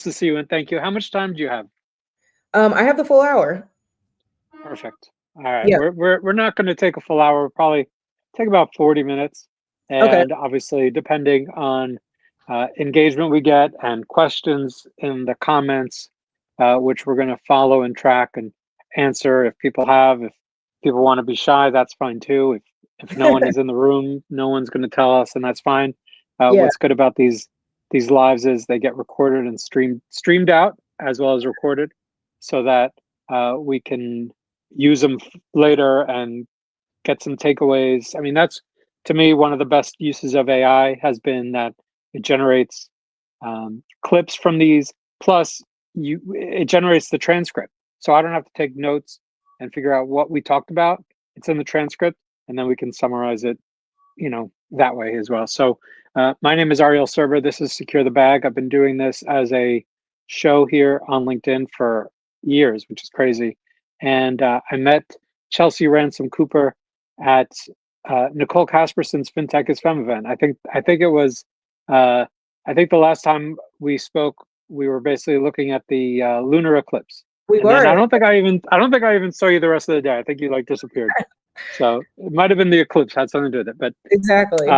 to see you and thank you. How much time do you have? I have the full hour. Perfect. All right. Yeah. We're not going to take a full hour. We'll probably take about 40 minutes. Okay. And obviously, depending on engagement we get and questions in the comments, which we're going to follow and track and answer if people have. If people want to be shy, that's fine too. If no one is in the room, no one's going to tell us, and that's fine. Yeah. What's good about these lives is they get recorded and streamed out as well as recorded, so that we can use them later and get some takeaways. I mean, that's to me one of the best uses of AI has been that it generates clips from these. Plus, it generates the transcript, so I don't have to take notes and figure out what we talked about. It's in the transcript, and then we can summarize it, that way as well. So, my name is Ariel Serber. This is Secure the Bag. I've been doing this as a show here on LinkedIn for years, which is crazy. And I met Chelsea Ransom Cooper at Nicole Casperson's FinTech is Femme event. I think it was. I think the last time we spoke, we were basically looking at the lunar eclipse. We And then were. I don't think I even saw you the rest of the day. I think you disappeared. So it might have been the eclipse had something to do with it. But Exactly.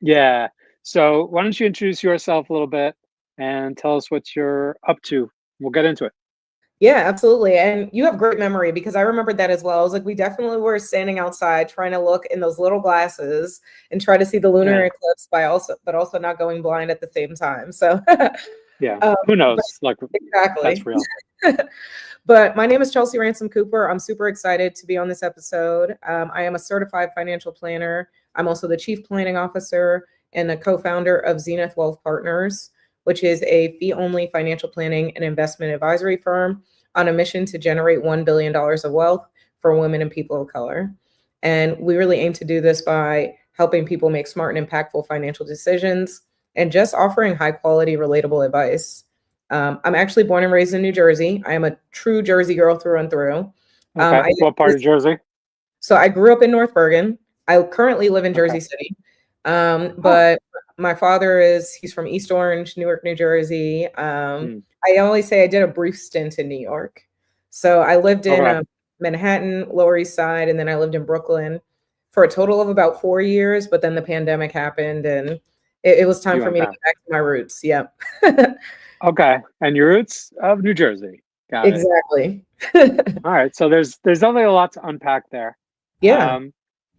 yeah. So why don't you introduce yourself a little bit and tell us what you're up to? We'll get into it. Yeah, absolutely. And you have great memory because I remembered that as well. I was like, we definitely were standing outside trying to look in those little glasses and try to see the lunar Yeah. eclipse but also not going blind at the same time. So Yeah. um, Who but knows? That's exactly. real. But my name is Chelsea Ransom Cooper. I'm super excited to be on this episode. I am a certified financial planner. I'm also the chief planning officer and a co-founder of Zenith Wealth Partners, which is a fee-only financial planning and investment advisory firm on a mission to generate $1 billion of wealth for women and people of color. And we really aim to do this by helping people make smart and impactful financial decisions and just offering high quality, relatable advice. I'm actually born and raised in New Jersey. I am a true Jersey girl through and through. Okay. What part of Jersey? So I grew up in North Bergen. I currently live in Jersey Okay. City. But my father he's from East Orange, Newark, New Jersey. I always say I did a brief stint in New York. So I lived in Okay. Manhattan, Lower East Side, and then I lived in Brooklyn for a total of about 4 years. But then the pandemic happened and it was time You for went me to back. get back to my roots. Yep. Okay. And your roots of New Jersey. Got it. Exactly. All right. So there's definitely a lot to unpack there. Yeah.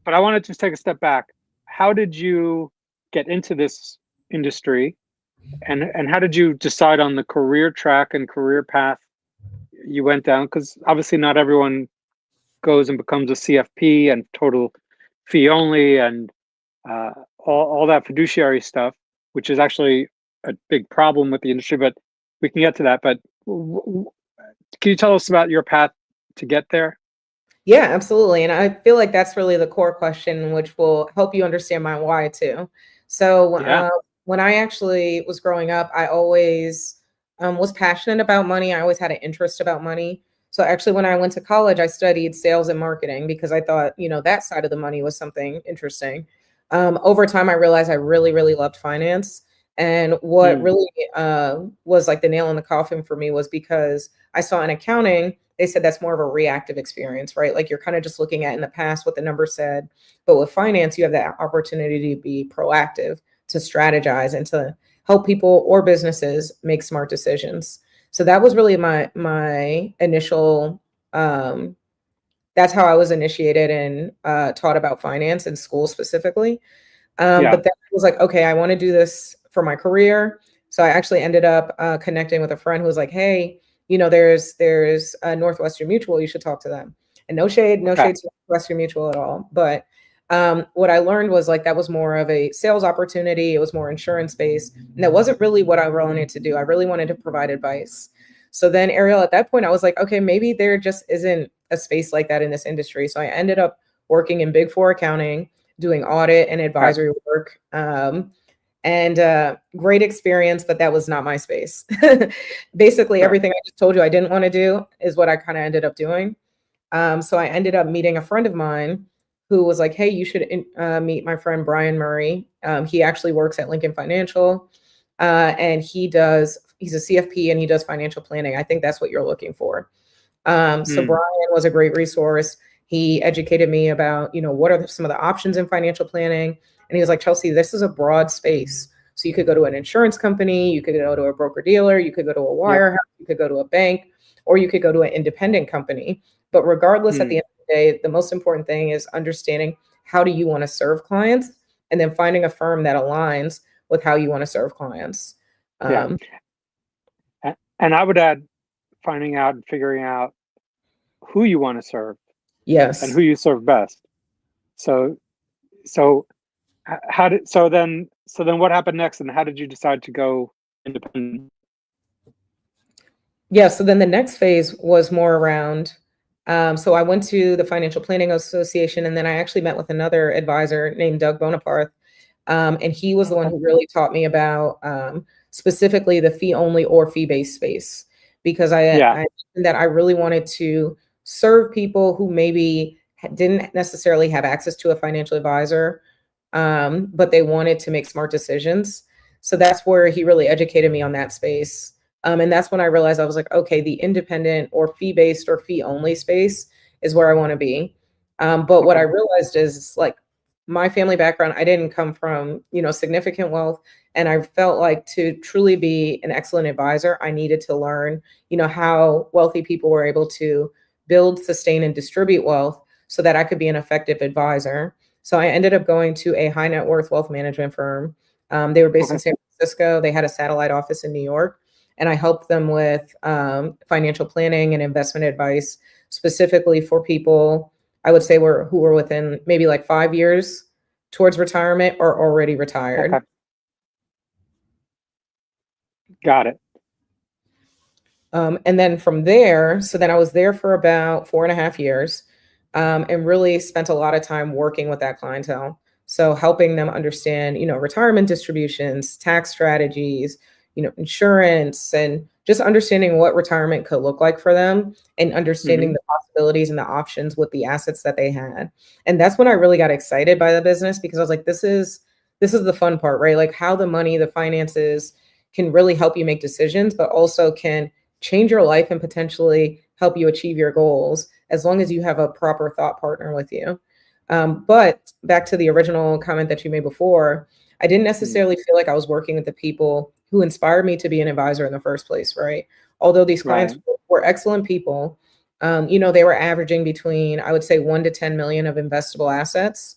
But I want to just take a step back. How did you get into this industry, and how did you decide on the career track and career path you went down? Because obviously not everyone goes and becomes a CFP and total fee only and all that fiduciary stuff, which is actually a big problem with the industry. But we can get to that. But can you tell us about your path to get there? Yeah, absolutely. And I feel like that's really the core question, which will help you understand my why too. So, Yeah. when I actually was growing up, I always was passionate about money. I always had an interest about money. So, actually, when I went to college, I studied sales and marketing because I thought, that side of the money was something interesting. Over time, I realized I really, really loved finance. And what Mm. really was like the nail in the coffin for me was because I saw in accounting, they said that's more of a reactive experience, right? Like you're kind of just looking at in the past what the numbers said. But with finance, you have that opportunity to be proactive, to strategize, and to help people or businesses make smart decisions. So that was really my initial. That's how I was initiated and taught about finance in school specifically. Yeah. But then I was like, okay, I want to do this for my career. So I actually ended up connecting with a friend who was like, hey, there's a Northwestern Mutual. You should talk to them. And no shade, no Okay. shade to Northwestern Mutual at all. But what I learned was like that was more of a sales opportunity. It was more insurance based, and that wasn't really what I wanted to do. I really wanted to provide advice. So then, Ariel, at that point, I was like, okay, maybe there just isn't a space like that in this industry. So I ended up working in Big Four accounting, doing audit and Okay. advisory work. And great experience, but that was not my space. Basically, Sure. everything I just told you I didn't want to do is what I kind of ended up doing. So I ended up meeting a friend of mine who was like, hey, you should meet my friend Brian Murray. He actually works at Lincoln Financial, and he does he's a CFP and he does financial planning. I think that's what you're looking for. So Mm, Brian was a great resource. He educated me about, what are some of the options in financial planning. And he was like, Chelsea, this is a broad space. So you could go to an insurance company, you could go to a broker dealer, you could go to a yep. wirehouse, you could go to a bank, or you could go to an independent company. But regardless, at the Mm, end of the day, the most important thing is understanding how do you want to serve clients, and then finding a firm that aligns with how you want to serve clients. yeah. Um, And I would add finding out and figuring out who you want to serve and yes. who you serve best. So, so so then what happened next, and how did you decide to go independent? Yeah, so then the next phase was more around. So I went to the Financial Planning Association, and then I actually met with another advisor named Doug Bonaparte. And he was the one Okay. who really taught me about specifically the fee only or fee based space, because Yeah. I that I really wanted to serve people who maybe didn't necessarily have access to a financial advisor, but they wanted to make smart decisions. So that's where he really educated me on that space. And that's when I realized I was like, okay, the independent or fee based or fee only space is where I want to be. But what I Okay. realized is like my family background, I didn't come from, significant wealth. And I felt like to truly be an excellent advisor, I needed to learn, how wealthy people were able to build, sustain, and distribute wealth so that I could be an effective advisor. So I ended up going to a high net worth wealth management firm. They were based in Okay. San Francisco. They had a satellite office in New York, and I helped them with financial planning and investment advice, specifically for people I would say who were within maybe like 5 years towards retirement or already Okay. retired. Got it. And then from there, so then I was there for about 4.5 years, and really spent a lot of time working with that clientele. So helping them understand, retirement distributions, tax strategies, insurance, and just understanding what retirement could look like for them, and understanding Hmm. the possibilities and the options with the assets that they had. And that's when I really got excited by the business, because I was like, this is the fun part, right? Like how the money, the finances can really help you make decisions, but also can change your life and potentially help you achieve your goals as long as you have a proper thought partner with you. But back to the original comment that you made before, I didn't Mm, necessarily feel like I was working with the people who inspired me to be an advisor in the first place, right? Although these clients right. were excellent people, they were averaging between, I would say, 1 to 10 million of investable assets.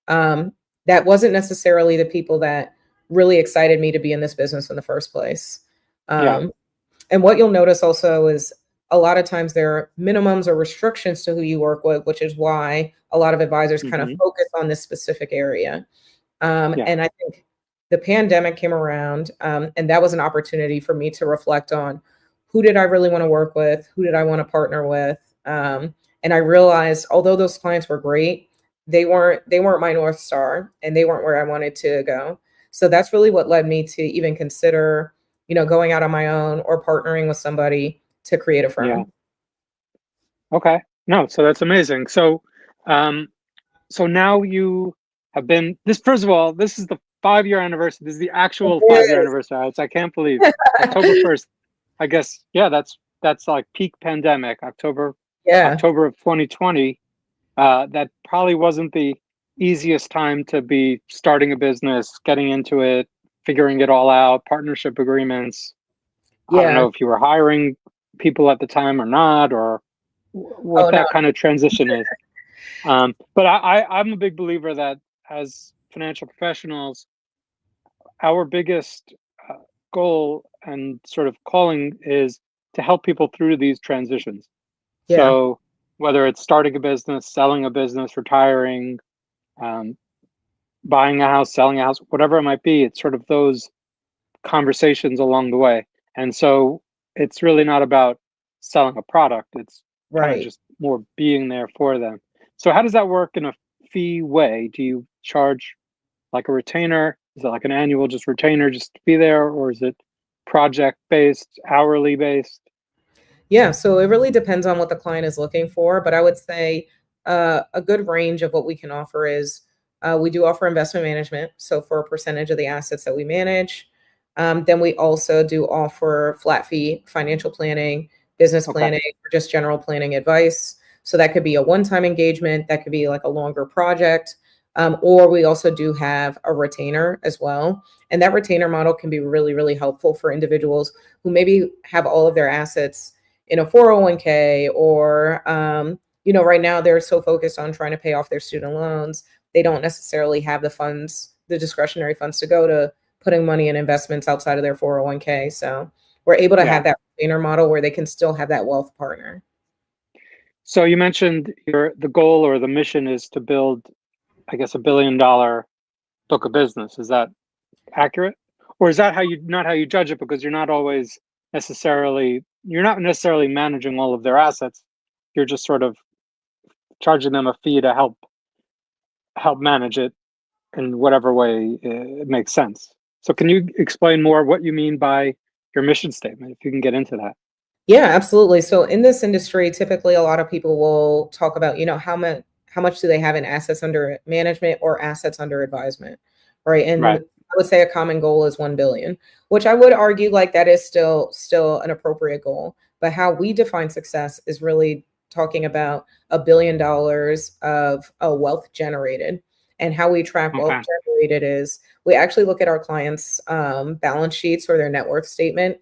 Um, that wasn't necessarily the people that really excited me to be in this business in the first place. Yeah. Um, and what you'll notice also is a lot of times there are minimums or restrictions to who you work with, which is why a lot of advisors kind of Hmm. focus on this specific area. Yeah. And I think the pandemic came around, and that was an opportunity for me to reflect on who did I really want to work with, who did I want to partner with, and I realized although those clients were great, they weren't my North Star, and they weren't where I wanted to go. So that's really what led me to even consider, going out on my own or partnering with somebody to create a Yeah. firm. Okay. No, so that's amazing. Um, so now you have been this. First of all, this is the 5 year anniversary. This is the actual 5 year It anniversary. I can't believe is. October 1st. I guess yeah. That's like peak pandemic. Yeah, October of 2020. That probably wasn't the easiest time to be starting a business, getting into it, figuring it all out, partnership agreements. I don't yeah. know if you were hiring people at the time or not, or Oh what no, that kind of transition is. But I'm a big believer that as financial professionals, our biggest uh, goal and sort of calling is to help people through these transitions. yeah, So whether it's starting a business, selling a business, retiring, um, buying a house, selling a house, whatever it might be, it's sort of those conversations along the way. And so it's really not about selling a product, it's kind of right. just more being there for them. So, how does that work in a fee way? Do you charge like a retainer? Is it like an annual just retainer just to be there? Or is it project based, hourly based? Yeah, so it really depends on what the client is looking for, but I would say a good range of what we can offer is we do offer investment management. So for a percentage of the assets that we manage, Then we also do offer flat fee financial planning, business Okay. planning, or just general planning advice. So that could be a one-time engagement, that could be like a longer project, or we also do have a retainer as well. And that retainer model can be really, really helpful for individuals who maybe have all of their assets in a 401k, or right now they're so focused on trying to pay off their student loans, they don't necessarily have the funds, the discretionary funds to go to putting money in investments outside of their 401k. So we're able to have Yeah. that retainer model where they can still have that wealth partner. So you mentioned the goal or the mission is to build, I guess, $1 billion book of business. Is that accurate? Or is that not how you judge it, because you're not necessarily managing all of their assets. You're just sort of charging them a fee to help manage it in whatever way it makes sense. So can you explain more what you mean by your mission statement, if you can get into that? Yeah, absolutely. So in this industry, typically a lot of people will talk about, how much do they have in assets under management or assets under advisement, right? And Right. I would say a common goal is 1 billion, which I would argue like that is still an appropriate goal. But how we define success is really talking about $1 billion of wealth generated. And how we track wealth Okay. generated is we actually look at our clients' balance sheets or their net worth statement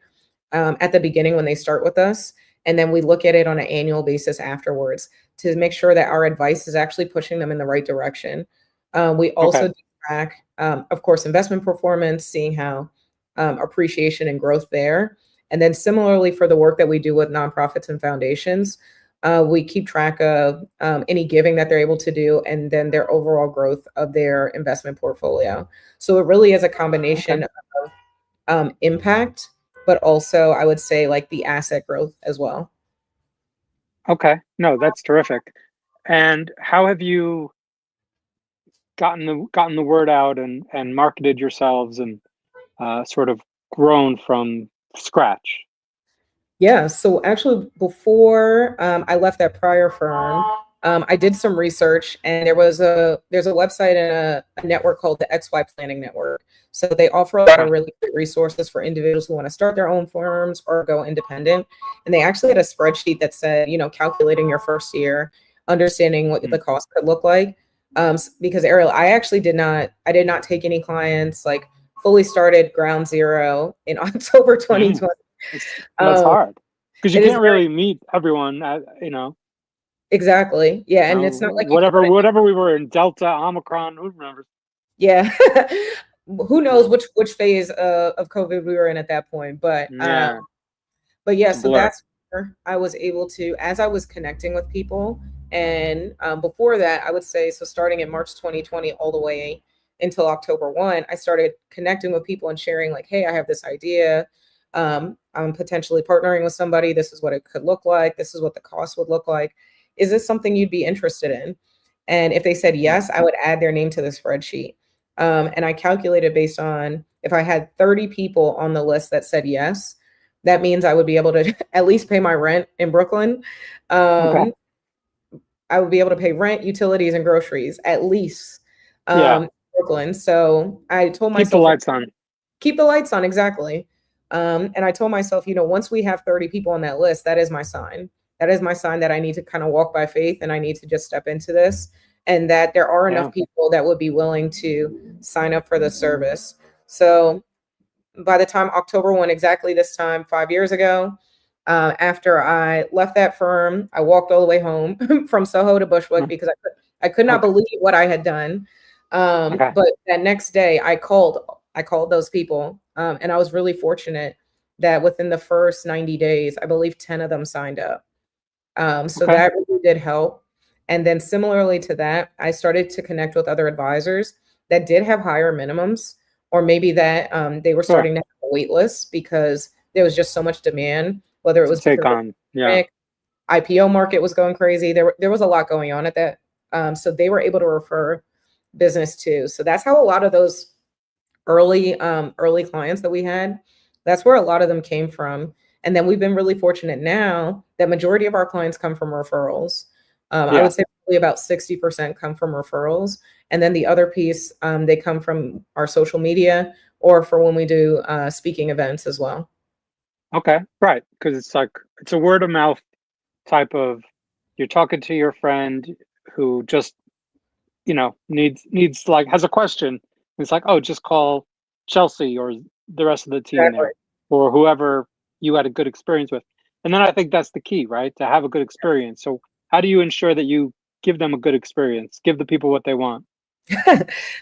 at the beginning when they start with us. And then we look at it on an annual basis afterwards to make sure that our advice is actually pushing them in the right direction. We also Okay. do track, of course, investment performance, seeing how appreciation and growth there. And then similarly for the work that we do with nonprofits and foundations, we keep track of any giving that they're able to do and then their overall growth of their investment portfolio. So it really is a combination Okay. of impact, but also I would say like the asset growth as well. Okay. No, that's terrific. And how have you gotten the word out and marketed yourselves and sort of grown from scratch? Yeah. So actually, before I left that prior firm, I did some research, and there's a website and a network called the XY Planning Network. So they offer a lot of Okay. really great resources for individuals who want to start their own firms or go independent. And they actually had a spreadsheet that said, calculating your first year, understanding what the Mm. cost could look like. Because Ariel, I did not take any clients, like fully started ground zero in October Mm. 2020. That's Um, hard because you it is can't really meet everyone. exactly. Yeah. And it's not like you can put Whatever we were in, Delta, Omicron, who remembers? yeah. Who knows which phase of COVID we were in at that point. Yeah, But yeah, it's a so blur. that's where I was able to, as I was connecting with people. And before that, I would say, so starting in March 2020 all the way until October 1, I started connecting with people and sharing like, hey, I have this idea. I'm potentially partnering with somebody. This is what it could look like. This is what the cost would look like. Is this something you'd be interested in? And if they said Mm. yes, I would add their name to the spreadsheet. And I calculated based on if I had 30 people on the list that said yes, that means I would be able to at least pay my rent in Brooklyn. Okay. Um, I would be able to pay rent, utilities, and groceries at least Yeah. Brooklyn. So I told Keep the myself, lights on. keep the lights on, exactly. And I told myself, once we have 30 people on that list, that is my sign. That is my sign that I need to kind of walk by faith and I need to just step into this, and that there are Yeah. enough people that would be willing to sign up for the service. So by the time October 1, exactly this time, 5 years ago, after I left that firm, I walked all the way home from Soho to Bushwick Mm. because I could not Okay. believe what I had done. Okay. But that next day, I called those people, and I was really fortunate that within the first 90 days, I believe 10 of them signed up. So Okay. that really did help. And then similarly to that, I started to connect with other advisors that did have higher minimums, or maybe that they were Sure. starting to have a wait list because there was just so much demand, whether it To was because take the on. Yeah. pandemic, IPO market was going crazy. There was a lot going on at that. So they were able to refer business too. So that's how a lot of those early clients that we had, that's where a lot of them came from. And then we've been really fortunate now that majority of our clients come from referrals. I Yeah. would say about 60% come from referrals. And then the other piece, they come from our social media or for when we do speaking events as well. Okay, right. Because it's like it's a word of mouth type of, you're talking to your friend who just, needs like has a question. It's like, oh, just call Chelsea or the rest of the team Exactly. there, or whoever you had a good experience with. And then I think that's the key, right? To have a good experience. So how do you ensure that you give them a good experience, give the people what they want?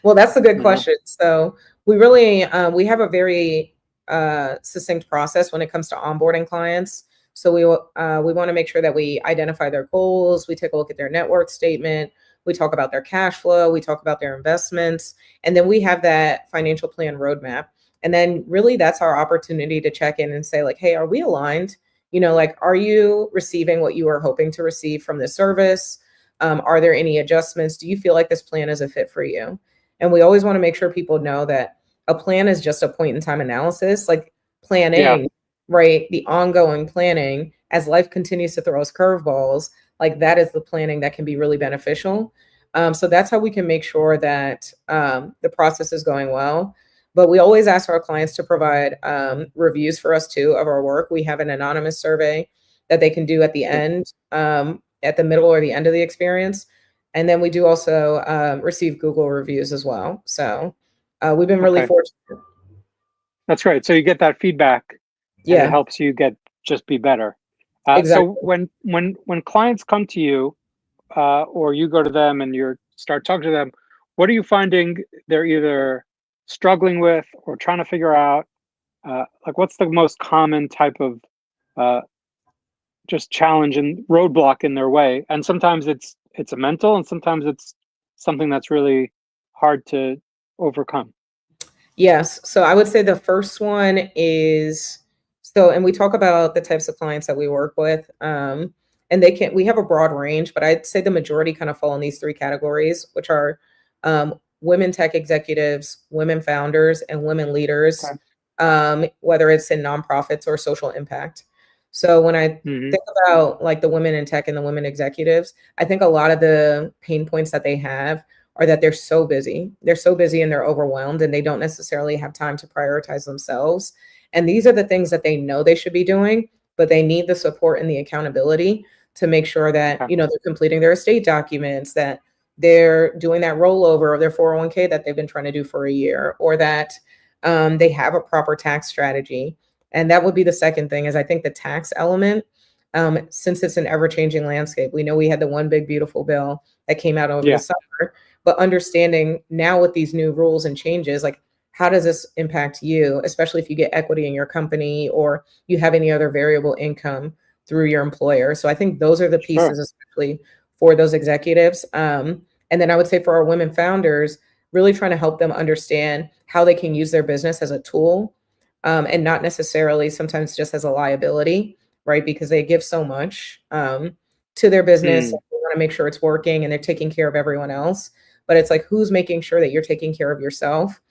Well, that's a good You know? question. So we really we have a very succinct process when it comes to onboarding clients. So we want to make sure that we identify their goals. We take a look at their network statement. We talk about their cash flow. We talk about their investments, and then we have that financial plan roadmap. And then really, that's our opportunity to check in and say, like, hey, are we aligned? Like, are you receiving what you are hoping to receive from the service? Are there any adjustments? Do you feel like this plan is a fit for you? And we always want to make sure people know that a plan is just a point in time analysis, like Yeah. planning, right? The ongoing planning as life continues to throw us curveballs, like that is the planning that can be really beneficial. So that's how we can make sure that the process is going well. But we always ask our clients to provide reviews for us too of our work. We have an anonymous survey that they can do at the Sure. end, at the middle or the end of the experience. And then we do also receive Google reviews as well. So we've been really Okay. fortunate. That's great. So you get that feedback and it Yeah, helps you just be better. So exactly. when clients come to you, or you go to them and you start talking to them, what are you finding they're either struggling with or trying to figure out? Like, what's the most common type of uh, just challenge and roadblock in their way? And sometimes it's a mental, and sometimes it's something that's really hard to overcome. Yes. So I would say the first one is and we talk about the types of clients that we work with. And we have a broad range, but I'd say the majority kind of fall in these three categories, which are women tech executives, women founders, and women leaders, Okay. whether it's in nonprofits or social impact. So when I Hmm. think about like the women in tech and the women executives, I think a lot of the pain points that they have are that they're so busy. They're so busy and they're overwhelmed and they don't necessarily have time to prioritize themselves. And these are the things that they know they should be doing, but they need the support and the accountability to make sure that, Okay. they're completing their estate documents, that they're doing that rollover of their 401k that they've been trying to do for a year, or that they have a proper tax strategy. And that would be the second thing is I think the tax element, since it's an ever-changing landscape, we know we had the one big beautiful bill that came out over the Yeah. summer, but understanding now with these new rules and changes, like how does this impact you, especially if you get equity in your company or you have any other variable income through your employer. So I think those are the Sure. pieces, especially for those executives. And then I would say for our women founders, really trying to help them understand how they can use their business as a tool, and not necessarily sometimes just as a liability, right? Because they give so much to their business. Mm. They want to make sure it's working and they're taking care of everyone else. But it's like, who's making sure that you're taking care of yourself,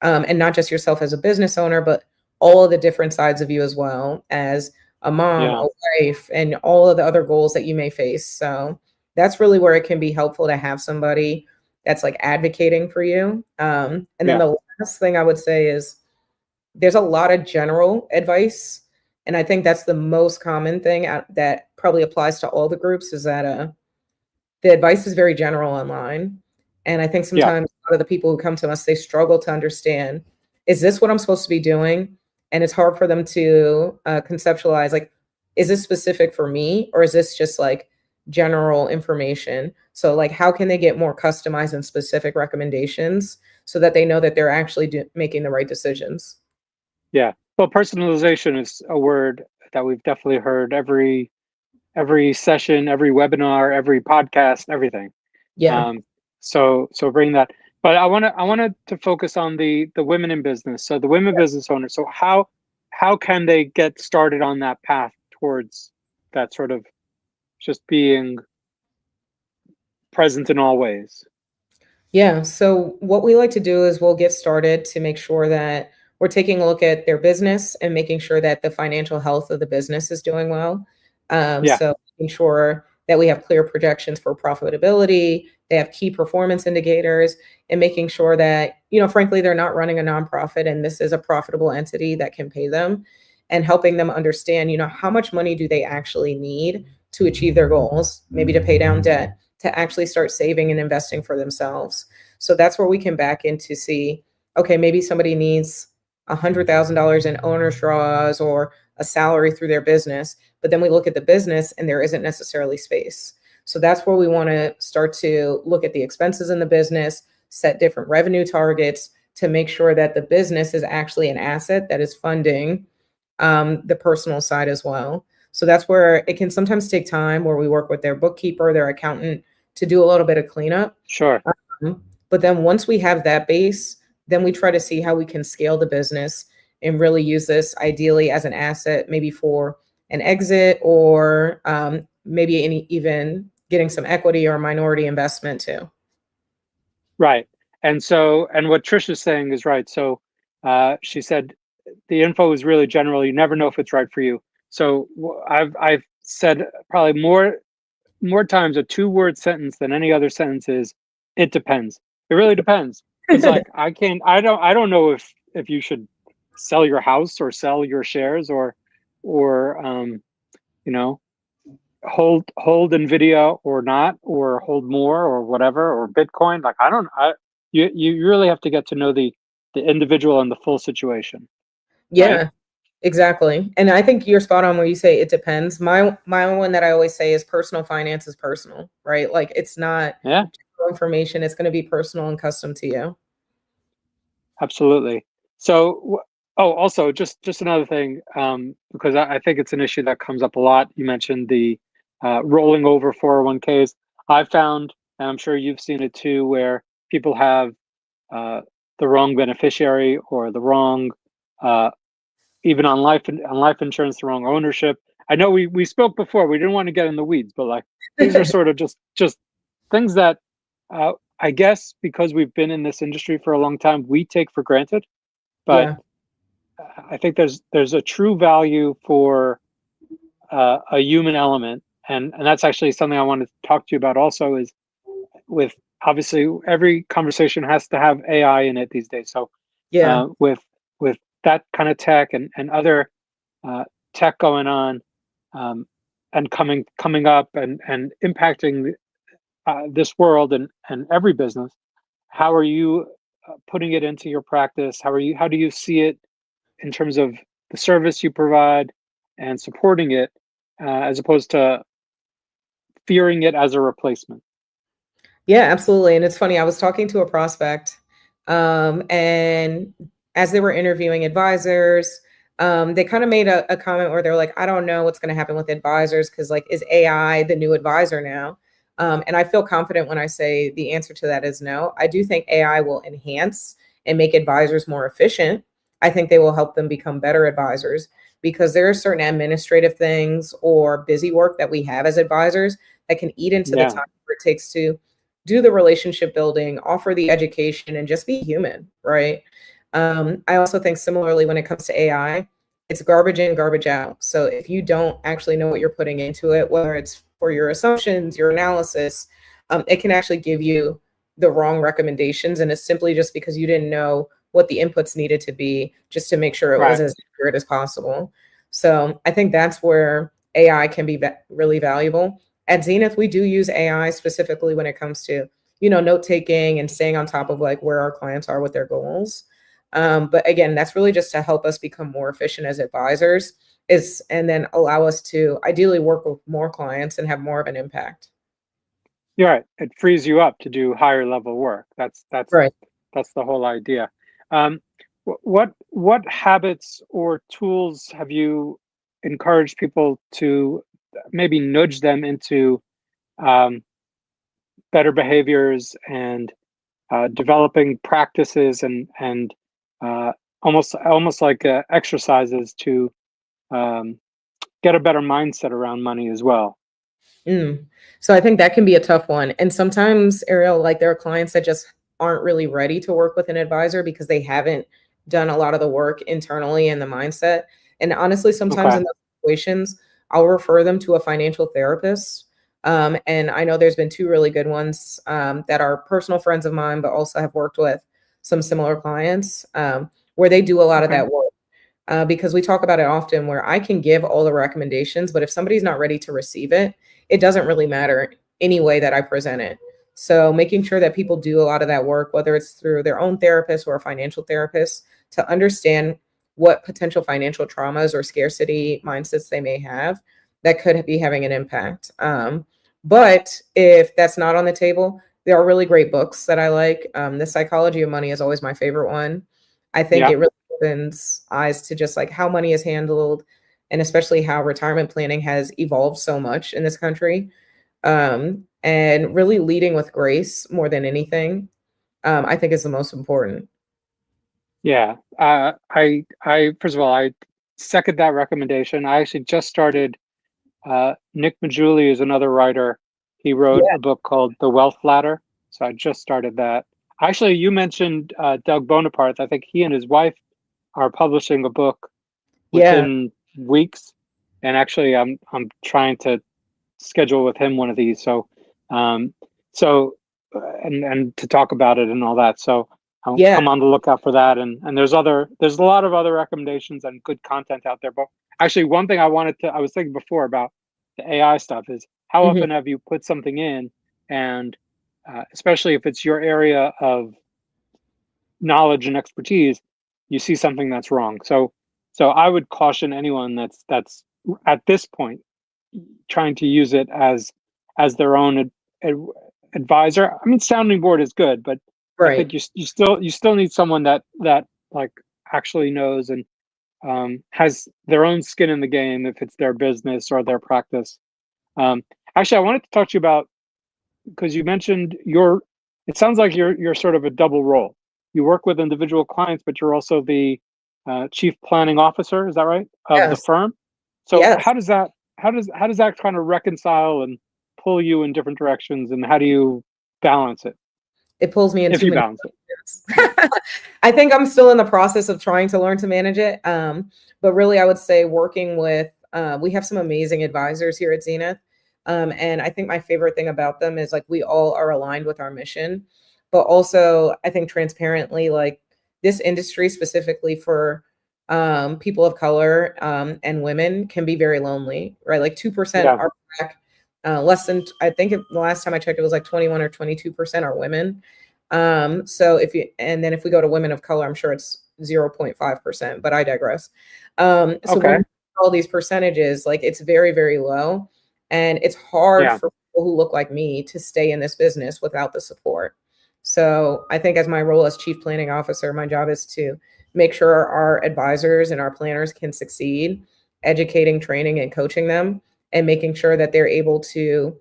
and not just yourself as a business owner, but all of the different sides of you as well as a mom, Yeah. a wife, and all of the other goals that you may face. So that's really where it can be helpful to have somebody that's like advocating for you. And then Yeah. the last thing I would say is there's a lot of general advice. And I think that's the most common thing that probably applies to all the groups is that the advice is very general online. And I think Yeah. sometimes a lot of the people who come to us, they struggle to understand, is this what I'm supposed to be doing? And it's hard for them to conceptualize, like, is this specific for me or is this just like general information? So like, how can they get more customized and specific recommendations so that they know that they're actually making the right decisions? Yeah. Well, personalization is a word that we've definitely heard every session, every webinar, every podcast, everything. Yeah. Um, so bring that. But I wanted to focus on the women in business. So the women business owners. So how can they get started on that path towards that sort of just being present in all ways? Yeah. So what we like to do is we'll get started to make sure that we're taking a look at their business and making sure that the financial health of the business is doing well. Yeah. So making sure that we have clear projections for profitability, they have key performance indicators, and making sure that, frankly, they're not running a nonprofit and this is a profitable entity that can pay them, and helping them understand, how much money do they actually need to achieve their goals, maybe to pay down debt, to actually start saving and investing for themselves. So that's where we can back in to see, okay, maybe somebody needs $100,000 in owner's draws or a salary through their business, but then we look at the business and there isn't necessarily space. So that's where we want to start to look at the expenses in the business, set different revenue targets to make sure that the business is actually an asset that is funding the personal side as well. So that's where it can sometimes take time, where we work with their bookkeeper, their accountant, to do a little bit of cleanup. Sure. But then once we have that base, then we try to see how we can scale the business and really use this ideally as an asset, maybe for an exit, or maybe even getting some equity or minority investment too. Right. And what Trish is saying is right. So she said the info is really general. You never know if it's right for you. So I've said probably more times a 2-word sentence than any other sentence is, it depends. It really depends. It's like I don't know if you should sell your house or sell your shares or hold Nvidia or not, or hold more or whatever, or Bitcoin. Like you really have to get to know the individual and the full situation. Yeah. Right? Exactly. And I think you're spot on where you say it depends. My one that I always say is personal finance is personal, right? Like it's not information. It's going to be personal and custom to you. Absolutely. So, also just another thing, because I think it's an issue that comes up a lot. You mentioned the rolling over 401ks. I found, and I'm sure you've seen it too, where people have the wrong beneficiary or the wrong even on life insurance, the wrong ownership. I know we spoke before. We didn't want to get in the weeds, but like these are sort of just things that I guess because we've been in this industry for a long time, we take for granted. But Yeah. I think there's a true value for a human element, and that's actually something I wanted to talk to you about. Also, is with obviously every conversation has to have AI in it these days. So Yeah. with that kind of tech and other tech going on, and coming up and impacting this world and every business, how are you putting it into your practice? How do you see it in terms of the service you provide and supporting it, as opposed to fearing it as a replacement? Yeah, absolutely. And it's funny, I was talking to a prospect, and as they were interviewing advisors, they kind of made a comment where they're like, I don't know what's going to happen with advisors because, like, is AI the new advisor now? And I feel confident when I say the answer to that is no. I do think AI will enhance and make advisors more efficient. I think they will help them become better advisors, because there are certain administrative things or busy work that we have as advisors that can eat into the time it takes to do the relationship building, offer the education, and just be human, right? I also think similarly when it comes to AI, it's garbage in, garbage out. So if you don't actually know what you're putting into it, whether it's for your assumptions, your analysis, it can actually give you the wrong recommendations. And it's simply just because you didn't know what the inputs needed to be, just to make sure it was as accurate as possible. So I think that's where AI can be really valuable. At Zenith, we do use AI specifically when it comes to, note taking and staying on top of like where our clients are with their goals. But again, that's really just to help us become more efficient as advisors, and then allow us to ideally work with more clients and have more of an impact. You're right. It frees you up to do higher level work. That's Right. that's the whole idea. What habits or tools have you encouraged people to maybe nudge them into better behaviors and developing practices and almost like exercises to get a better mindset around money as well? So I think that can be a tough one. And sometimes, Ariel, like there are clients that just aren't really ready to work with an advisor because they haven't done a lot of the work internally in the mindset. And honestly, sometimes in those situations, I'll refer them to a financial therapist, And I know there's been two really good ones that are personal friends of mine, but also have worked with some similar clients where they do a lot of Okay. that work. Because we talk about it often where I can give all the recommendations, but if somebody's not ready to receive it, it doesn't really matter any way that I present it. So making sure that people do a lot of that work, whether it's through their own therapist or a financial therapist, to understand what potential financial traumas or scarcity mindsets they may have that could be having an impact. But if that's not on the table, there are really great books that I like. The Psychology of Money is always my favorite one. I think Yeah. it really opens eyes to just like how money is handled and especially how retirement planning has evolved so much in this country. And really leading with grace more than anything, I think is the most important. Yeah. I first of all, I second that recommendation. I actually just started. Nick Majuli is another writer. He wrote Yeah, a book called The Wealth Ladder. So I just started that. Actually, you mentioned Doug Bonaparte. I think he and his wife are publishing a book yeah, within weeks. And actually, I'm trying to schedule with him one of these. Um, so, and to talk about it and all that. So yeah. I'm on the lookout for that. And there's a lot of other recommendations and good content out there. But actually, one thing I was thinking before about the AI stuff is how Mhm. often have you put something in, and especially if it's your area of knowledge and expertise, you see something that's wrong. So I would caution anyone that's at this point trying to use it as their own ad, advisor. I mean, sounding board is good, but I Right. think you still need someone that like actually knows and has their own skin in the game if it's their business or their practice. Um, Actually, I wanted to talk to you about because you mentioned your. It sounds like you're sort of a double role. You work with individual clients, but you're also the chief planning officer. Is that right of the Yes. firm? So Yes. how does that kind of reconcile and pull you in different directions, and how do you balance it It pulls me in if too you many balance it? Yeah. directions. I think I'm still in the process of trying to learn to manage it. But really, I would say working with, we have some amazing advisors here at Zenith. And I think my favorite thing about them is like we all are aligned with our mission, but also I think transparently, like this industry specifically for people of color and women can be very lonely, right? Like 2% Yeah. are black, less than, I think the last time I checked, it was like 21 or 22% are women. So and then if we go to women of color, I'm sure it's 0.5%, but I digress. So when Okay. you all these percentages, like it's very, very low. And it's hard Yeah. for people who look like me to stay in this business without the support. So I think as my role as chief planning officer, my job is to make sure our advisors and our planners can succeed, educating, training, and coaching them, and making sure that they're able to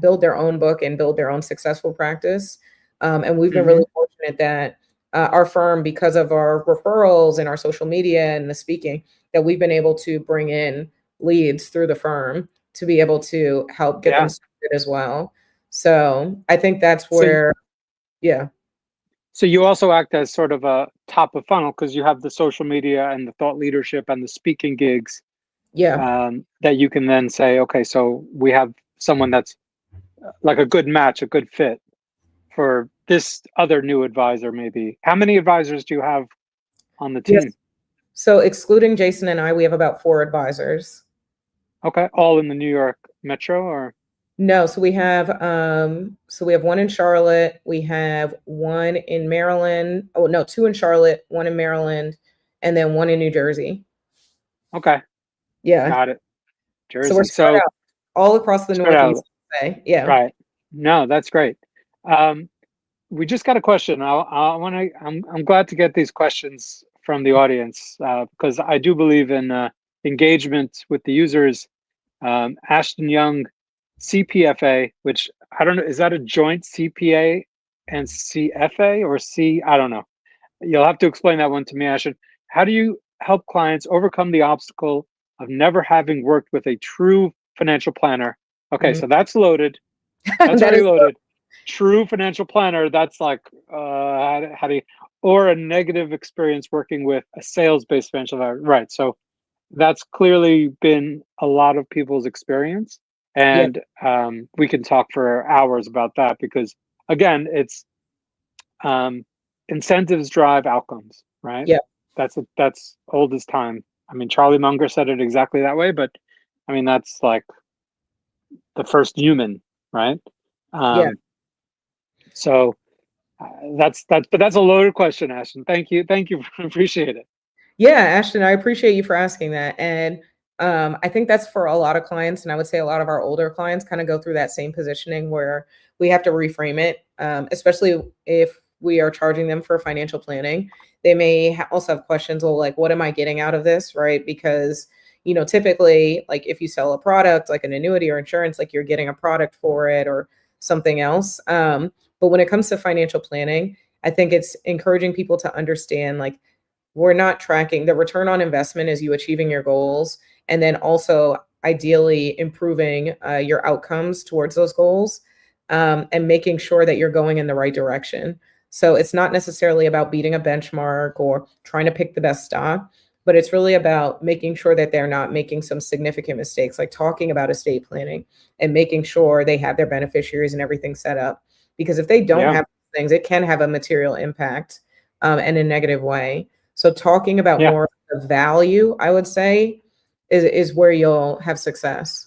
build their own book and build their own successful practice. And we've been Hmm. really fortunate that our firm, because of our referrals and our social media and the speaking, that we've been able to bring in leads through the firm to be able to help get them Yeah. started as well. So I think that's So where, yeah, so you also act as sort of a top of funnel because you have the social media and the thought leadership and the speaking gigs yeah. that you can then say, okay, so we have someone that's like a good match, a good fit for this other new advisor, maybe. How many advisors do you have on the Yes. team? So excluding Jason and I, we have about four advisors. Okay, all in the New York metro, or No, so we have one in Charlotte, we have one in Maryland. Oh no, two in Charlotte, one in Maryland, and then one in New Jersey. okay, Yeah. got it. So we're Jersey. spread So out all across the spread Northeast, out, say. Yeah. right? No, that's great. Um, we just got a question. I want to. I'm glad to get these questions from the audience because I do believe in engagement with the users. Ashton Young, CPFA, which I don't know, is that a joint CPA and CFA or C? I don't know. You'll have to explain that one to me, Ashton. How do you help clients overcome the obstacle of never having worked with a true financial planner? Okay, Mhm. so that's loaded. That's That already is loaded. True financial planner, that's like, how do you, or a negative experience working with a sales-based financial advisor. Right. So that's clearly been a lot of people's experience. Yeah. And we can talk for hours about that because, again, it's incentives drive outcomes, right? Yeah. That's old as time. I mean, Charlie Munger said it exactly that way, but I mean, that's like the first human, right? Yeah. Um, so but that's a loaded question, Ashton. Thank you, appreciate it. Yeah, Ashton, I appreciate you for asking that. And I think that's for a lot of clients. And I would say a lot of our older clients kind of go through that same positioning where we have to reframe it, especially if we are charging them for financial planning. They may also have questions, well, like, what am I getting out of this? Right. Because, typically, like if you sell a product, like an annuity or insurance, like you're getting a product for it or something else. But when it comes to financial planning, I think it's encouraging people to understand, like, we're not tracking the return on investment as you achieving your goals, and then also ideally improving your outcomes towards those goals, and making sure that you're going in the right direction. So it's not necessarily about beating a benchmark or trying to pick the best stock, but it's really about making sure that they're not making some significant mistakes, like talking about estate planning and making sure they have their beneficiaries and everything set up. Because if they don't Yeah, have things, it can have a material impact, in a negative way. So talking about yeah. more of the value, I would say, is where you'll have success.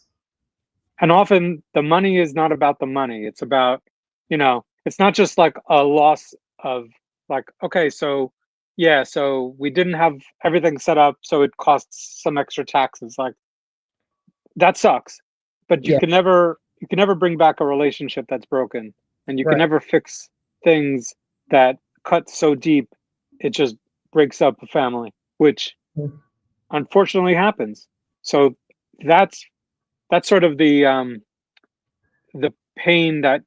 And often the money is not about the money. It's about, it's not just like a loss of, like, okay, so yeah, so we didn't have everything set up, so it costs some extra taxes. Like, that sucks. But Yeah, you can never bring back a relationship that's broken, and you can right. never fix things that cut so deep it just breaks up a family, which Mm. unfortunately happens. So that's sort of the pain that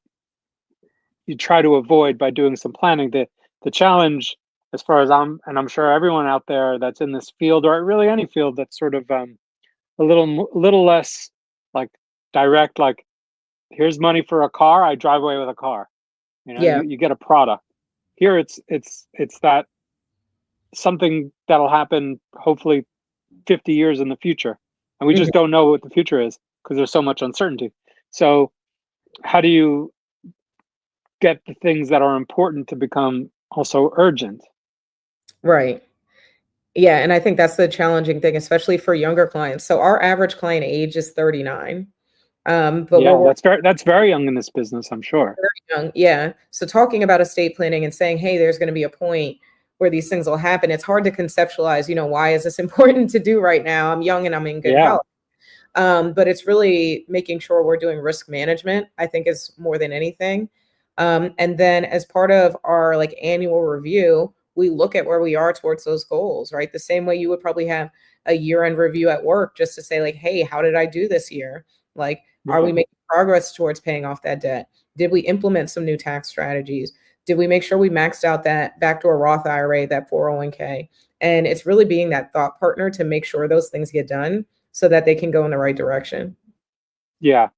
you try to avoid by doing some planning. The challenge, as far as I'm sure everyone out there that's in this field, or really any field that's sort of a little less like direct, like, here's money for a car, I drive away with a car. Yeah. You get a product. Here it's that something that'll happen hopefully 50 years in the future, and we Mhm. just don't know what the future is because there's so much uncertainty. So how do you get the things that are important to become also urgent? Right. Yeah, and I think that's the challenging thing, especially for younger clients. So our average client age is 39. But we're Yeah, working that's very young in this business, I'm sure. very young. Yeah. So talking about estate planning and saying, hey, there's going to be a point where these things will happen. It's hard to conceptualize, why is this important to do right now? I'm young and I'm in good Yeah, health. But it's really making sure we're doing risk management, I think, is more than anything. And then as part of our like annual review, we look at where we are towards those goals, right? The same way you would probably have a year-end review at work just to say, like, hey, how did I do this year? Like, are we right. making progress towards paying off that debt? Did we implement some new tax strategies? Did we make sure we maxed out that backdoor Roth IRA, that 401k? And it's really being that thought partner to make sure those things get done so that they can go in the right direction. Yeah.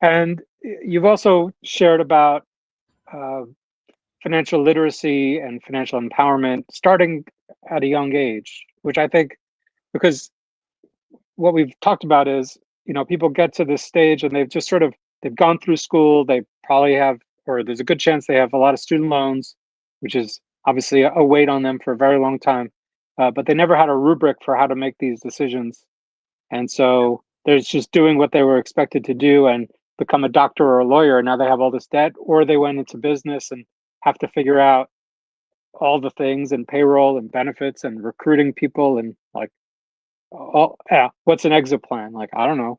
And you've also shared about uh, financial literacy and financial empowerment starting at a young age, which I think, because what we've talked about is, people get to this stage and they've gone through school, they probably have, or there's a good chance they have a lot of student loans, which is obviously a weight on them for a very long time. But they never had a rubric for how to make these decisions. And so they're just doing what they were expected to do and become a doctor or a lawyer. And now they have all this debt, or they went into business and have to figure out all the things and payroll and benefits and recruiting people and, like, oh yeah, what's an exit plan? Like, I don't know.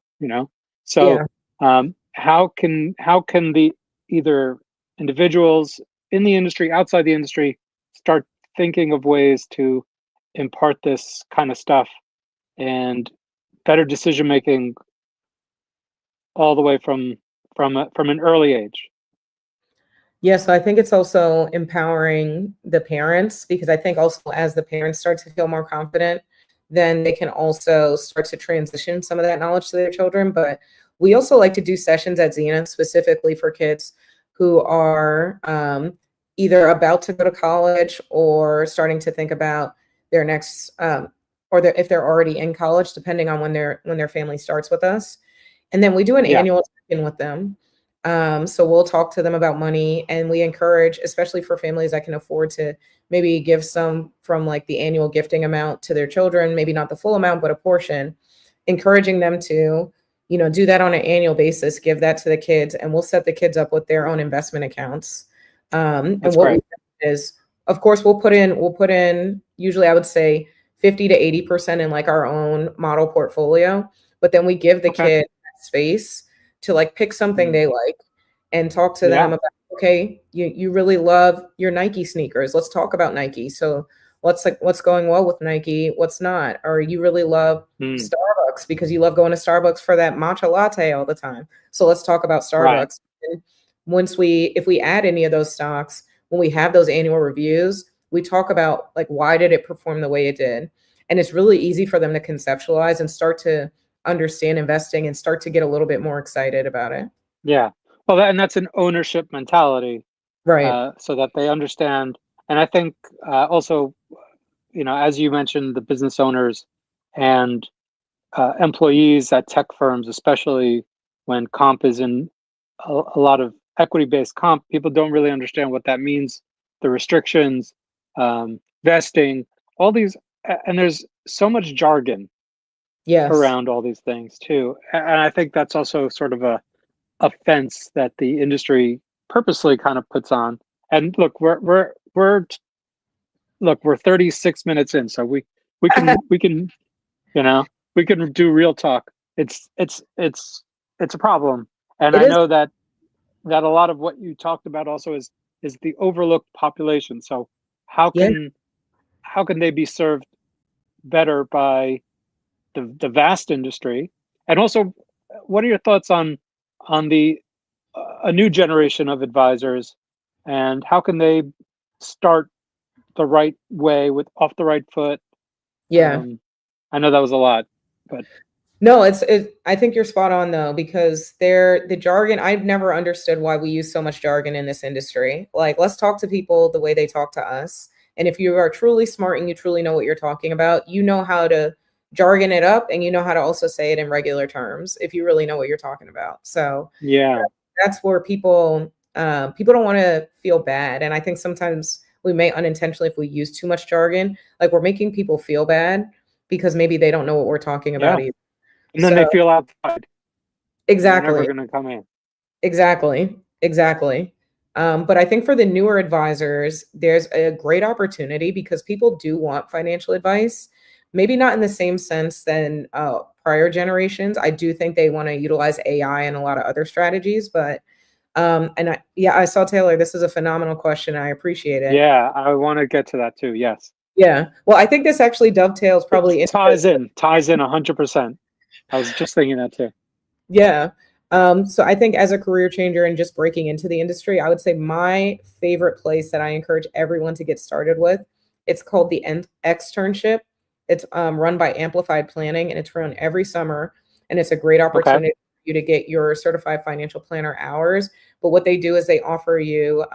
So Yeah. how can the either individuals in the industry, outside the industry, start thinking of ways to impart this kind of stuff and better decision making all the way from an early age? Yeah, so I think it's also empowering the parents, because I think also as the parents start to feel more confident, then they can also start to transition some of that knowledge to their children. But we also like to do sessions at Zenith specifically for kids who are either about to go to college or starting to think about their next, if they're already in college, depending on when their family starts with us. And then we do an Yeah. annual check-in with them. So we'll talk to them about money, and we encourage, especially for families that can afford to maybe give some from like the annual gifting amount to their children, maybe not the full amount, but a portion, encouraging them to, do that on an annual basis, give that to the kids, and we'll set the kids up with their own investment accounts. And That's what we great. do is, of course, we'll put in usually I would say 50 to 80% in like our own model portfolio, but then we give the Okay. kid space to like pick something Mm. they like and talk to Yeah. them about, okay, you really love your Nike sneakers. Let's talk about Nike. So what's going well with Nike, what's not? Or you really love Mm. Starbucks because you love going to Starbucks for that matcha latte all the time. So let's talk about Right. Starbucks. And if we add any of those stocks, when we have those annual reviews, we talk about like why did it perform the way it did? And it's really easy for them to conceptualize and start to understand investing and start to get a little bit more excited about it. Yeah. Well, and that's an ownership mentality, Right. so that they understand. And I think also, as you mentioned, the business owners and employees at tech firms, especially when comp is in a lot of equity-based comp, people don't really understand what that means, the restrictions, vesting, all these, and there's so much jargon Yes. around all these things too. And I think that's also sort of a offense that the industry purposely kind of puts on. And look, we're 36 minutes in, so we can you know we can do real talk. It's a problem, and It I is. know that a lot of what you talked about also is the overlooked population. So how Yeah. can how can they be served better by the vast industry? And also, what are your thoughts on the a new generation of advisors, and how can they start the right way with off the right foot? Yeah. Um, I know that was a lot, but No, I think you're spot on though, because the jargon, I've never understood why we use so much jargon in this industry. Like, let's talk to people the way they talk to us. And if you are truly smart and you truly know what you're talking about, you know how to jargon it up and you know how to also say it in regular terms if you really know what you're talking about. So yeah, that's where people don't want to feel bad. And I think sometimes we may unintentionally, if we use too much jargon, like we're making people feel bad because maybe they don't know what we're talking yeah, about either. and then So they feel outside, and they're never exactly, going to come in. exactly. But I think for the newer advisors, there's a great opportunity because people do want financial advice. Maybe not in the same sense than prior generations. I do think they want to utilize AI and a lot of other strategies. But yeah, I saw Taylor. This is a phenomenal question. I appreciate it. Yeah, I want to get to that too. Yes, Yeah. Well, I think this actually dovetails it probably into ties in 100%. I was just thinking that too. yeah. So I think as a career changer and just breaking into the industry, I would say my favorite place that I encourage everyone to get started with, it's called the externship. It's run by Amplified Planning and it's run every summer. And it's a great Okay, opportunity for you to get your certified financial planner hours. But what they do is they offer you,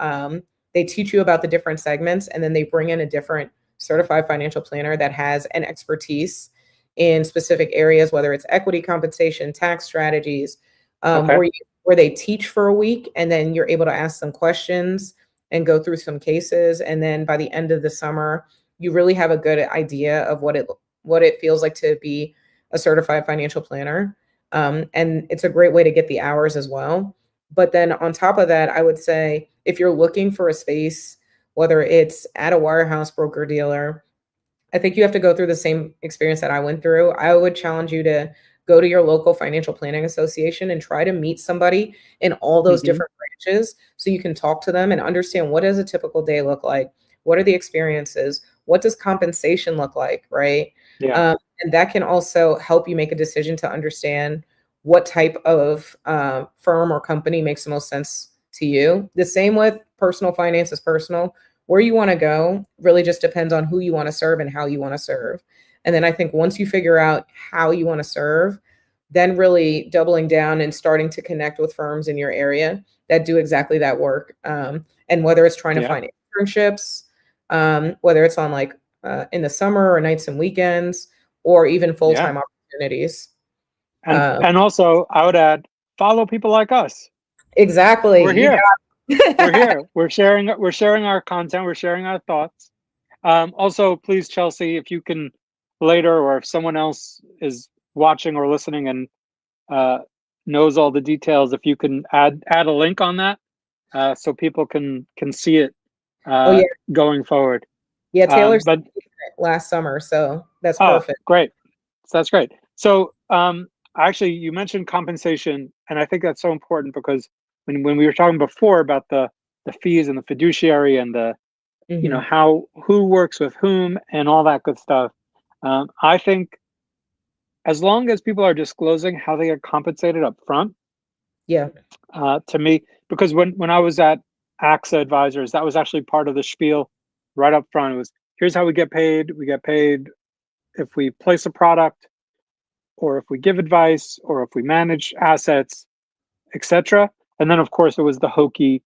they teach you about the different segments and then they bring in a different certified financial planner that has an expertise in specific areas, whether it's equity compensation, tax strategies, okay, where they teach for a week and then you're able to ask some questions and go through some cases. And then by the end of the summer, you really have a good idea of what it feels like to be a certified financial planner. And it's a great way to get the hours as well. But then on top of that, I would say if you're looking for a space, whether it's at a wirehouse broker dealer, I think you have to go through the same experience that I went through. I would challenge you to go to your local financial planning association and try to meet somebody in all those hmm, different branches so you can talk to them and understand what does a typical day look like? What are the experiences? What does compensation look like, right? yeah, And that can also help you make a decision to understand what type of firm or company makes the most sense to you. The same with personal finance is personal. Where you want to go really just depends on who you want to serve and how you want to serve. And then I think once you figure out how you want to serve, then really doubling down and starting to connect with firms in your area that do exactly that work. And whether it's trying to yeah, find internships, whether it's on like in the summer or nights and weekends, or even full yeah. time opportunities. And also, I would add, follow people like us. Exactly. We're here. We're here. We're sharing our content. We're sharing our thoughts. Also, please, Chelsea, if you can later, or if someone else is watching or listening and knows all the details, if you can add a link on that, so people can see it Oh yeah, going forward. yeah. Taylor's But last summer, so that's perfect. great. So that's great. So actually, you mentioned compensation, and I think that's so important because when we were talking before about the fees and the fiduciary and the who works with whom and all that good stuff, I think as long as people are disclosing how they get compensated up front, Yeah. to me, because when I was at AXA Advisors, that was actually part of the spiel right up front. It was, here's how we get paid. We get paid if we place a product, or if we give advice, or if we manage assets, etc. And then, of course, it was the hokey.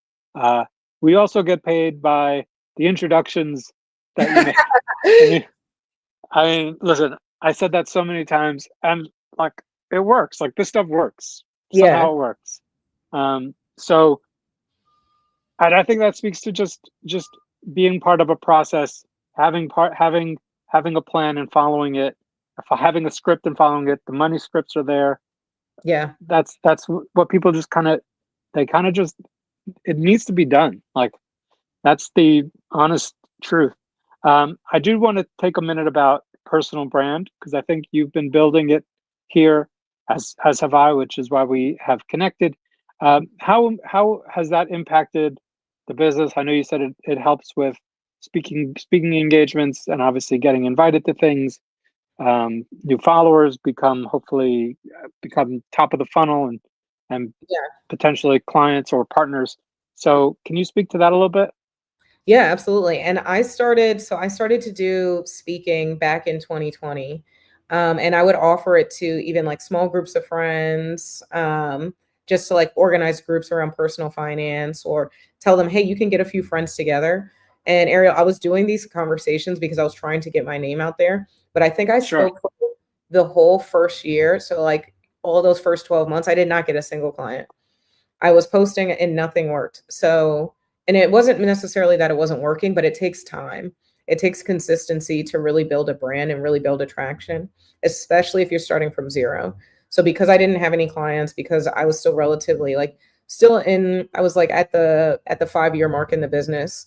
We also get paid by the introductions that you make. I mean, listen, I said that so many times, and like it works. Like this stuff works. Yeah. Somehow it works. So, and I think that speaks to just being part of a process, having a plan and following it, having a script and following it. The money scripts are there. Yeah. That's what people just just, it needs to be done. Like that's the honest truth. I do want to take a minute about personal brand, because I think you've been building it here, as have I, which is why we have connected. How has that impacted the business? I know you said it helps with speaking engagements and obviously getting invited to things. New followers hopefully become top of the funnel, and Yeah. potentially clients or partners. So can you speak to that a little bit? Yeah, absolutely. And I started to do speaking back in 2020. And I would offer it to even like small groups of friends, just to like organize groups around personal finance, or tell them, hey, you can get a few friends together. And Ariel, I was doing these conversations because I was trying to get my name out there. But I think I Sure. spoke for the whole first year. So like all those first 12 months, I did not get a single client. I was posting and nothing worked. So, and it wasn't necessarily that it wasn't working, but it takes time. It takes consistency to really build a brand and really build attraction, especially if you're starting from zero. So because I didn't have any clients, because I was still relatively like I was like at the 5-year mark in the business.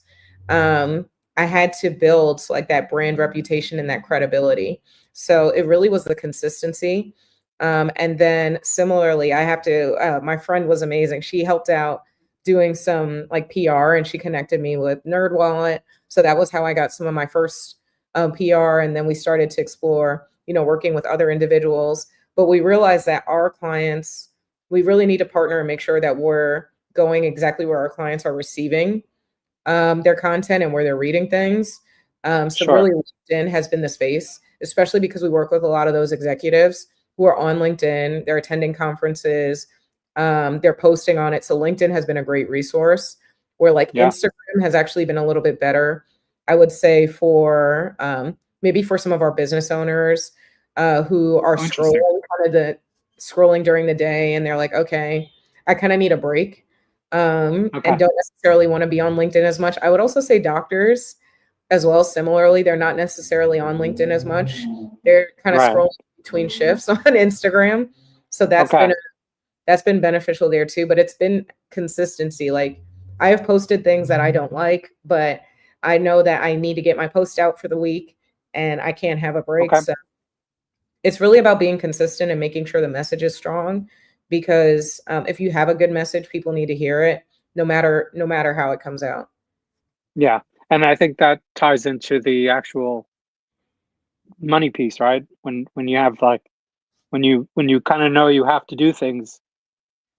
I had to build like that brand reputation and that credibility. So it really was the consistency. And then similarly, my friend was amazing. She helped out doing some like PR, and she connected me with NerdWallet. So that was how I got some of my first PR. And then we started to explore, working with other individuals. But we realized that our clients, we really need to partner and make sure that we're going exactly where our clients are receiving their content and where they're reading things. So Sure. really LinkedIn has been the space, especially because we work with a lot of those executives who are on LinkedIn, they're attending conferences, they're posting on it. So LinkedIn has been a great resource, where like Instagram has actually been a little bit better, I would say, for maybe for some of our business owners who are scrolling during the day, and they're like, okay, I kind of need a break. And don't necessarily want to be on LinkedIn as much. I would also say doctors as well. Similarly, they're not necessarily on LinkedIn as much. They're kind of scrolling between shifts on Instagram. So that's been beneficial there too. But it's been consistency. Like I have posted things that I don't like, but I know that I need to get my post out for the week, and I can't have a break. So it's really about being consistent and making sure the message is strong, because if you have a good message, people need to hear it, no matter how it comes out. Yeah, and I think that ties into the actual money piece, right? When you have like when you kind of know you have to do things,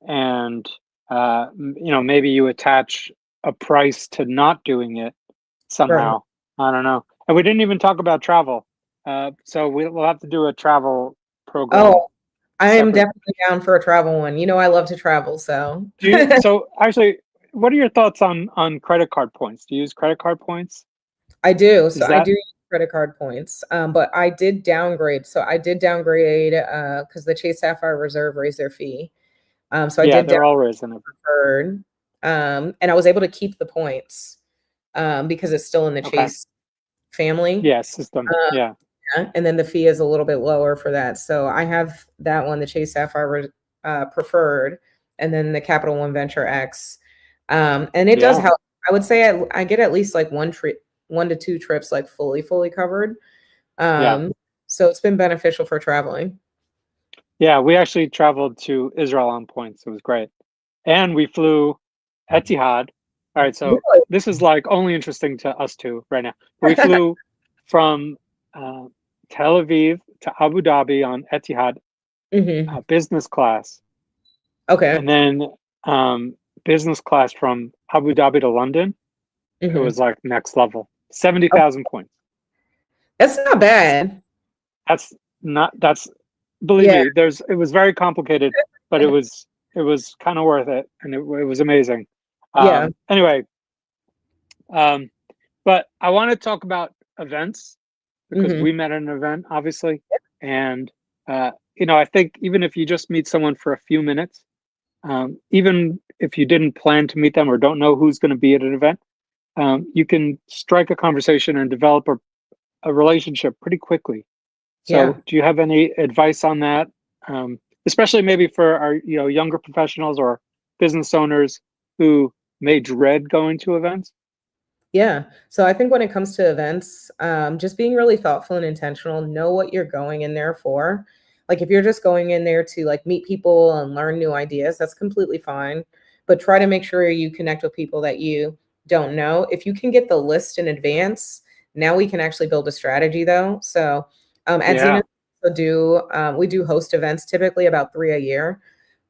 and maybe you attach a price to not doing it somehow. Right. I don't know. And we didn't even talk about travel, so we'll have to do a travel program. Oh, I am definitely down for a travel one. I love to travel, so. So actually, what are your thoughts on credit card points? Do you use credit card points? I do. So I do. credit card points, but I did downgrade. So I did downgrade because the Chase Sapphire Reserve raised their fee. So I Yeah, did they're all downgrade raising it. preferred, and I was able to keep the points because it's still in the Okay. Chase family. Yeah, system. Yeah. Yeah, and then the fee is a little bit lower for that. So I have that one, the Chase Sapphire preferred, and then the Capital One Venture X. And it does Yeah. help. I would say I get at least like one to two trips like fully covered. Yeah. So it's been beneficial for traveling. Yeah. We actually traveled to Israel on points. It was great. And we flew Etihad. All right. So Really? this is like only interesting to us two right now. We flew from uh, Tel Aviv to Abu Dhabi on Etihad Hmm. business class. Okay. And then business class from Abu Dhabi to London. It was Hmm. like next level, 70,000 points. That's not bad. That's not, that's, believe Yeah. me, it was very complicated, but it was kind of worth it. And it was amazing. Yeah. Anyway, um, but I want to talk about events because Hmm. we met at an event, obviously. And, I think even if you just meet someone for a few minutes, even if you didn't plan to meet them or don't know who's going to be at an event, you can strike a conversation and develop a relationship pretty quickly. Yeah. So, do you have any advice on that? Especially maybe for our younger professionals or business owners who may dread going to events. Yeah. So I think when it comes to events, just being really thoughtful and intentional, know what you're going in there for. Like if you're just going in there to like meet people and learn new ideas, that's completely fine. But try to make sure you connect with people that you don't know. If you can get the list in advance, now we can actually build a strategy though. So at Yeah. Zenith, we do host events typically about 3 a year.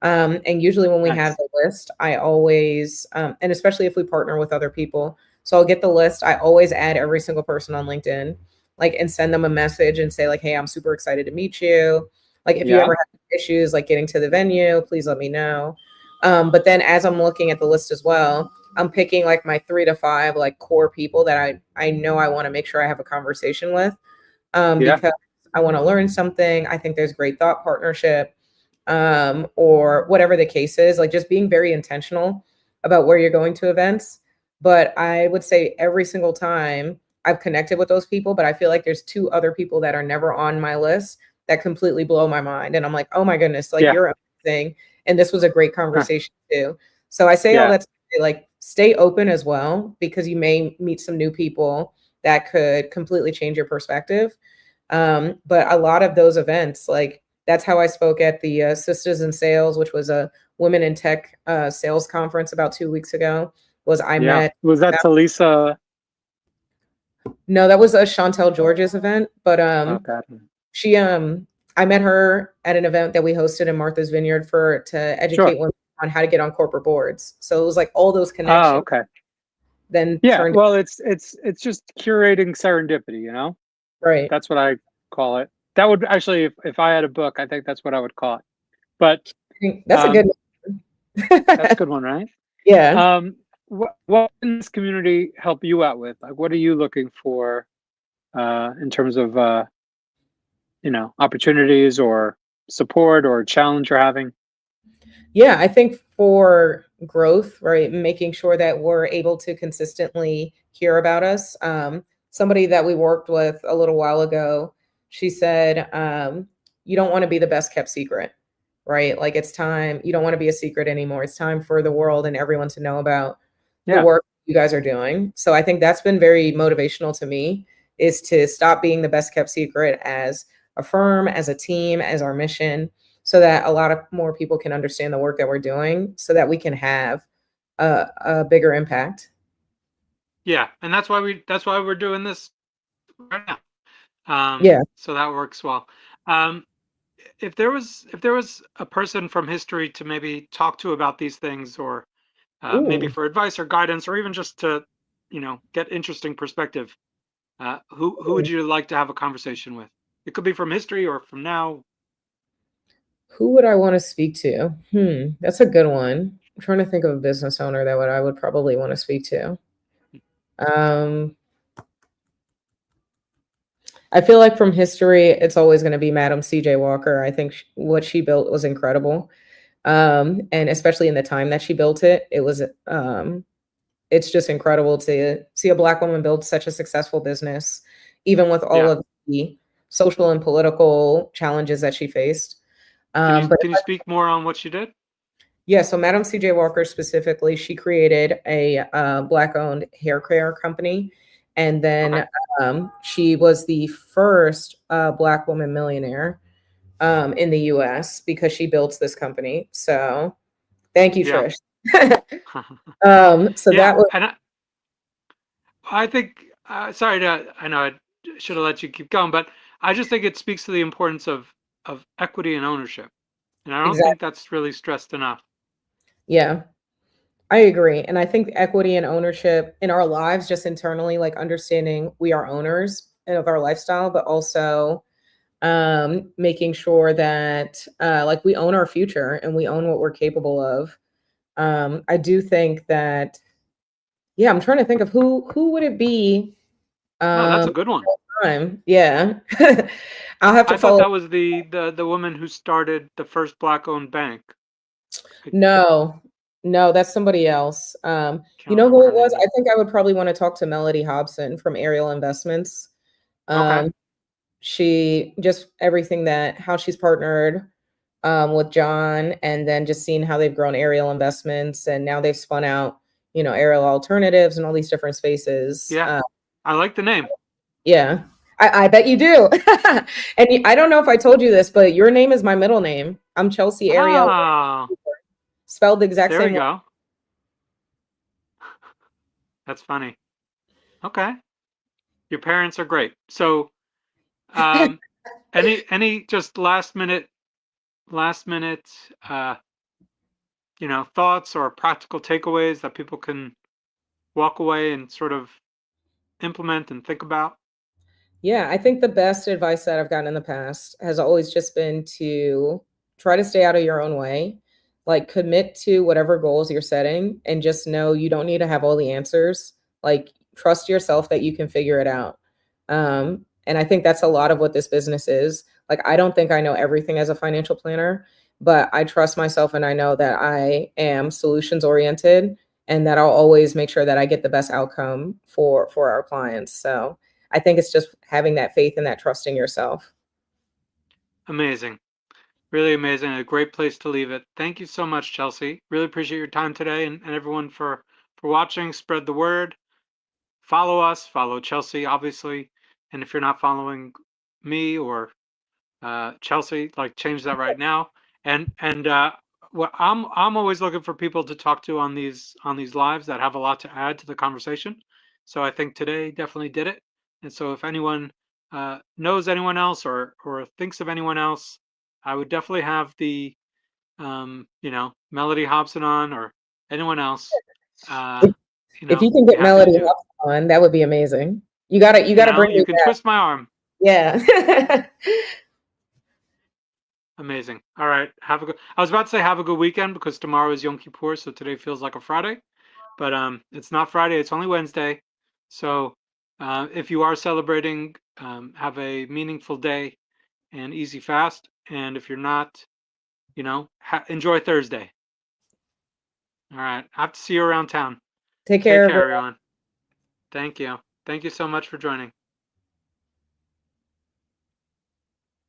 And usually when we have Nice. the list, I always, and especially if we partner with other people, so I'll get the list. I always add every single person on LinkedIn, like, and send them a message and say, like, hey, I'm super excited to meet you. Like, if you Yeah. ever have issues like getting to the venue, please let me know. But then as I'm looking at the list as well, I'm picking like my 3 to 5 like core people that I know I want to make sure I have a conversation with, Yeah. because I want to learn something. I think there's great thought partnership, or whatever the case is, like just being very intentional about where you're going to events. But I would say every single time I've connected with those people, but I feel like there's two other people that are never on my list that completely blow my mind. And I'm like, oh my goodness, like Yeah. you're amazing. And this was a great conversation too. So I say all Yeah. that to say, like, stay open as well, because you may meet some new people that could completely change your perspective. But a lot of those events, like that's how I spoke at the Sisters in Sales, which was a women in tech sales conference about 2 weeks ago. Was I Yeah. met Was that to Lisa? No, that was a Chantel George's event, but Okay. she I met her at an event that we hosted in Martha's Vineyard to educate Sure. women on how to get on corporate boards. So it was like all those Oh, connections okay. then Yeah. turned Well, it's just curating serendipity, right. That's what I call it. That would actually, if I had a book, I think that's what I would call it. But I think that's a good um, that's a one. good one, right? Yeah. What can this community help you out with? Like, what are you looking for in terms of opportunities or support or challenge you're having? Yeah, I think for growth, right, making sure that we're able to consistently hear about us. Somebody that we worked with a little while ago, she said, you don't want to be the best kept secret, right? Like it's time, you don't want to be a secret anymore. It's time for the world and everyone to know about the Yeah. work you guys are doing. So I think that's been very motivational to me, is to stop being the best kept secret as a firm, as a team, as our mission, so that a lot of more people can understand the work that we're doing so that we can have a bigger impact. Yeah, and that's why we're doing this right now. Yeah. So that works well. Um, if there was a person from history to maybe talk to about these things, or maybe Ooh. for advice or guidance, or even just to, get interesting perspective, who would you like to have a conversation with? It could be from history or from now. Who would I want to speak to? That's a good one. I'm trying to think of a business owner that I would probably want to speak to. Um, I feel like from history, it's always going to be Madam C.J. Walker. I think what she built was incredible, and especially in the time that she built it, it was it's just incredible to see a Black woman build such a successful business, even with all Yeah. of the social and political challenges that she faced. But Can you speak more on what she did? yeah, so Madam C.J. Walker specifically, she created a Black-owned hair care company, and Okay. then she was the first Black woman millionaire in the U.S. because she built this company. So thank you, Yeah. Trish. So Yeah, that was and I think, I know I should have let you keep going, but I just think it speaks to the importance of equity and ownership. And I don't think exactly, that's really stressed enough. yeah. I agree. And I think equity and ownership in our lives, just internally, like understanding we are owners of our lifestyle, but also making sure that like we own our future and we own what we're capable of. I do think that, yeah, I'm trying to think of who would it be. No, that's Um, a good one. time. Yeah. I'll have to I thought follow. that was the woman who started the first black-owned bank. I No, no, that's somebody else. You can't know remember who her it was? name I now. think I would probably want to talk to Melody Hobson from Ariel Investments. Okay. Um, she just everything that how she's partnered with John, and then just seeing how they've grown Ariel Investments, and now they've spun out, Ariel Alternatives and all these different spaces. Yeah, I like the name. Yeah, I bet you do. And I don't know if I told you this, but your name is my middle name. I'm Chelsea Ariel, Ah, spelled the exact there we same way. go. That's funny. Okay. Your parents are great. So, um, any just last minute, uh, thoughts or practical takeaways that people can walk away and sort of implement and think about? Yeah, I think the best advice that I've gotten in the past has always just been to try to stay out of your own way. Like commit to whatever goals you're setting and just know you don't need to have all the answers. Like trust yourself that you can figure it out. And I think that's a lot of what this business is. Like I don't think I know everything as a financial planner, but I trust myself and I know that I am solutions oriented and that I'll always make sure that I get the best outcome for our clients. So I think it's just having that faith and that trust in yourself. Amazing. Really amazing. A great place to leave it. Thank you so much, Chelsea. Really appreciate your time today and everyone for watching. Spread the word. Follow us. Follow Chelsea, obviously. And if you're not following me or Chelsea, like change that right now. And what I'm always looking for people to talk to on these lives that have a lot to add to the conversation. So I think today definitely did it. And so if anyone knows anyone else or thinks of anyone else, I would definitely have the Melody Hobson on or anyone else. Uh, If, if you can be get happy to Melody do it. on, that would be amazing. You gotta bring You me can back. twist my arm. Yeah. Amazing. All right. I was about to say have a good weekend because tomorrow is Yom Kippur, so today feels like a Friday. But it's not Friday, it's only Wednesday. So if you are celebrating, have a meaningful day and easy fast. And if you're not, enjoy Thursday. All right. I have to see you around town. Take Take care, care, everyone. everyone. Thank you. Thank you so much for joining.